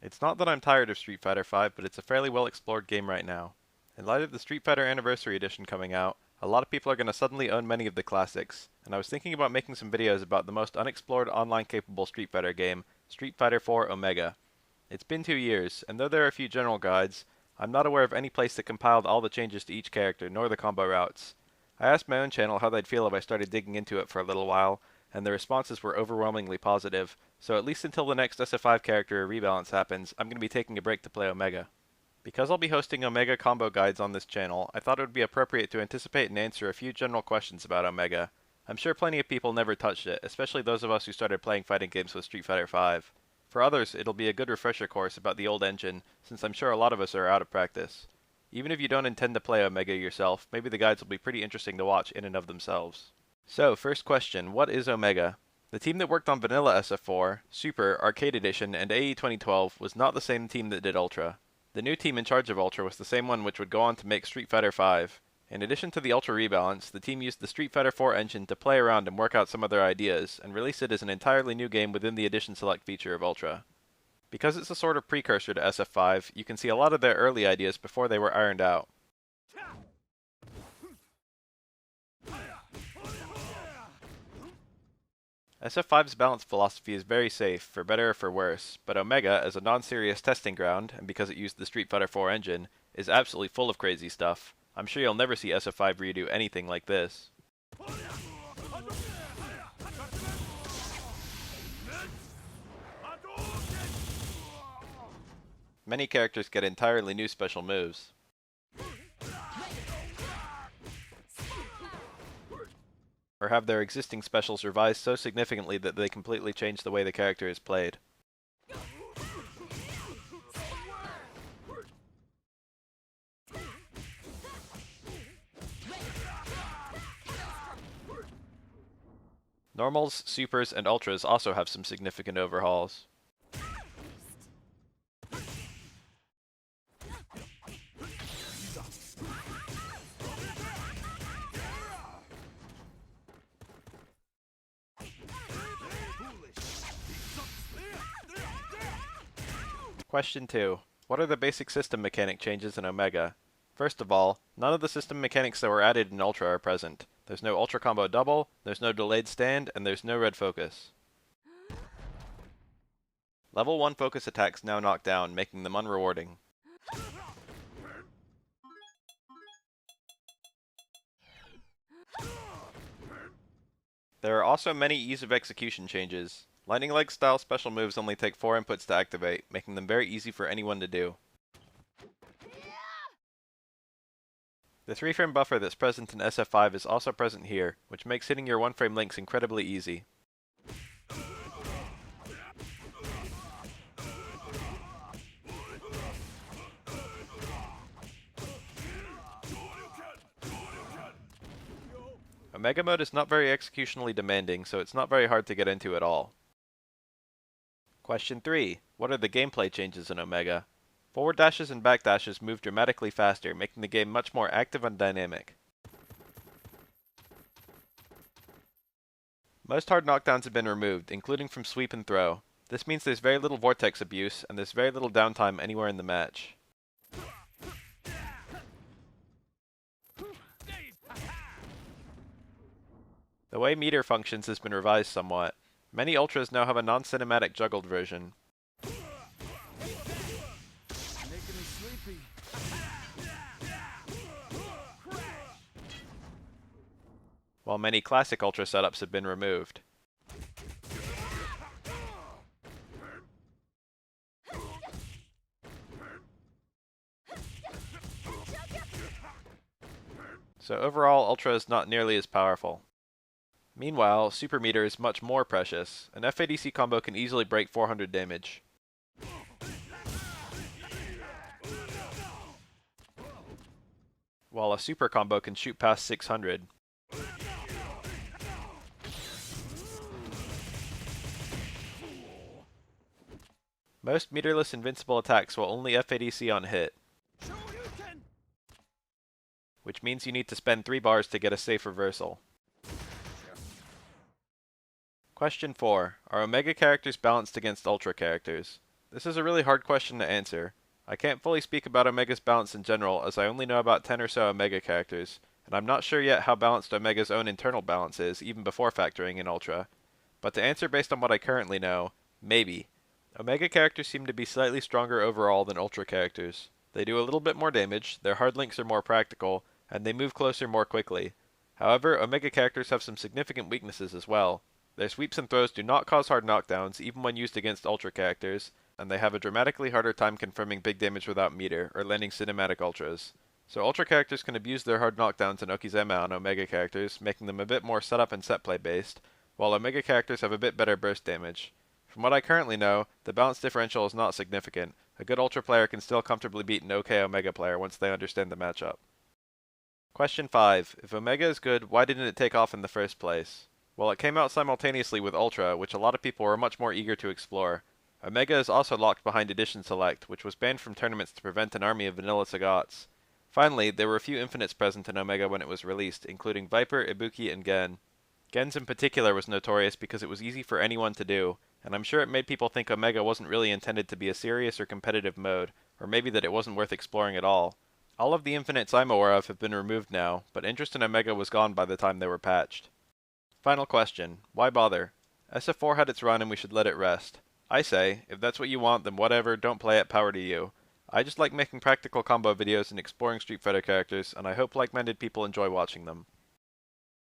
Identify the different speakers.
Speaker 1: It's not that I'm tired of Street Fighter V, but it's a fairly well explored game right now. In light of the Street Fighter Anniversary Edition coming out, a lot of people are going to suddenly own many of the classics, and I was thinking about making some videos about the most unexplored online capable Street Fighter game, Street Fighter 4 Omega. It's been 2 years, and though there are a few general guides, I'm not aware of any place that compiled all the changes to each character, nor the combo routes. I asked my own channel how they'd feel if I started digging into it for a little while, and the responses were overwhelmingly positive, so at least until the next SF5 character rebalance happens, I'm going to be taking a break to play Omega. Because I'll be hosting Omega combo guides on this channel, I thought it would be appropriate to anticipate and answer a few general questions about Omega. I'm sure plenty of people never touched it, especially those of us who started playing fighting games with Street Fighter V. For others, it'll be a good refresher course about the old engine, since I'm sure a lot of us are out of practice. Even if you don't intend to play Omega yourself, maybe the guides will be pretty interesting to watch in and of themselves. So, first question, what is Omega? The team that worked on Vanilla SF4, Super, Arcade Edition, and AE 2012 was not the same team that did Ultra. The new team in charge of Ultra was the same one which would go on to make Street Fighter V. In addition to the Ultra rebalance, the team used the Street Fighter 4 engine to play around and work out some of their ideas, and release it as an entirely new game within the Edition Select feature of Ultra. Because it's a sort of precursor to SF5, you can see a lot of their early ideas before they were ironed out. SF5's balance philosophy is very safe, for better or for worse, but Omega, as a non-serious testing ground, and because it used the Street Fighter 4 engine, is absolutely full of crazy stuff. I'm sure you'll never see SF5 redo anything like this. Many characters get entirely new special moves. Or have their existing specials revised so significantly that they completely change the way the character is played. Normals, Supers, and Ultras also have some significant overhauls. Question 2. What are the basic system mechanic changes in Omega? First of all, none of the system mechanics that were added in Ultra are present. There's no Ultra Combo Double, there's no Delayed Stand, and there's no Red Focus. Level 1 focus attacks now knock down, making them unrewarding. There are also many ease of execution changes. Lightning Leg style special moves only take 4 inputs to activate, making them very easy for anyone to do. The 3-frame buffer that's present in SF5 is also present here, which makes hitting your 1-frame links incredibly easy. Omega mode is not very executionally demanding, so it's not very hard to get into at all. Question 3. What are the gameplay changes in Omega? Forward dashes and back dashes move dramatically faster, making the game much more active and dynamic. Most hard knockdowns have been removed, including from sweep and throw. This means there's very little vortex abuse, and there's very little downtime anywhere in the match. The way meter functions has been revised somewhat. Many Ultras now have a non-cinematic juggled version. While many classic Ultra setups have been removed. So overall, Ultra is not nearly as powerful. Meanwhile, Super Meter is much more precious. An FADC combo can easily break 400 damage. While a Super combo can shoot past 600. Most meterless invincible attacks will only FADC on hit, which means you need to spend 3 bars to get a safe reversal. Question 4. Are Omega characters balanced against Ultra characters? This is a really hard question to answer. I can't fully speak about Omega's balance in general, as I only know about 10 or so Omega characters, and I'm not sure yet how balanced Omega's own internal balance is, even before factoring in Ultra. But to answer based on what I currently know, maybe. Omega characters seem to be slightly stronger overall than Ultra characters. They do a little bit more damage, their hard links are more practical, and they move closer more quickly. However, Omega characters have some significant weaknesses as well. Their sweeps and throws do not cause hard knockdowns, even when used against Ultra characters, and they have a dramatically harder time confirming big damage without meter, or landing cinematic Ultras. So Ultra characters can abuse their hard knockdowns and Okizeme on Omega characters, making them a bit more setup and set play based, while Omega characters have a bit better burst damage. From what I currently know, the balance differential is not significant. A good Ultra player can still comfortably beat an OK Omega player once they understand the matchup. Question 5. If Omega is good, why didn't it take off in the first place? Well, it came out simultaneously with Ultra, which a lot of people were much more eager to explore. Omega is also locked behind Edition Select, which was banned from tournaments to prevent an army of vanilla Sagots. Finally, there were a few infinites present in Omega when it was released, including Viper, Ibuki, and Gen. Gen's in particular was notorious because it was easy for anyone to do, and I'm sure it made people think Omega wasn't really intended to be a serious or competitive mode, or maybe that it wasn't worth exploring at all. All of the infinites I'm aware of have been removed now, but interest in Omega was gone by the time they were patched. Final question. Why bother? SF4 had its run and we should let it rest. I say, if that's what you want, then whatever, don't play it, power to you. I just like making practical combo videos and exploring Street Fighter characters, and I hope like-minded people enjoy watching them.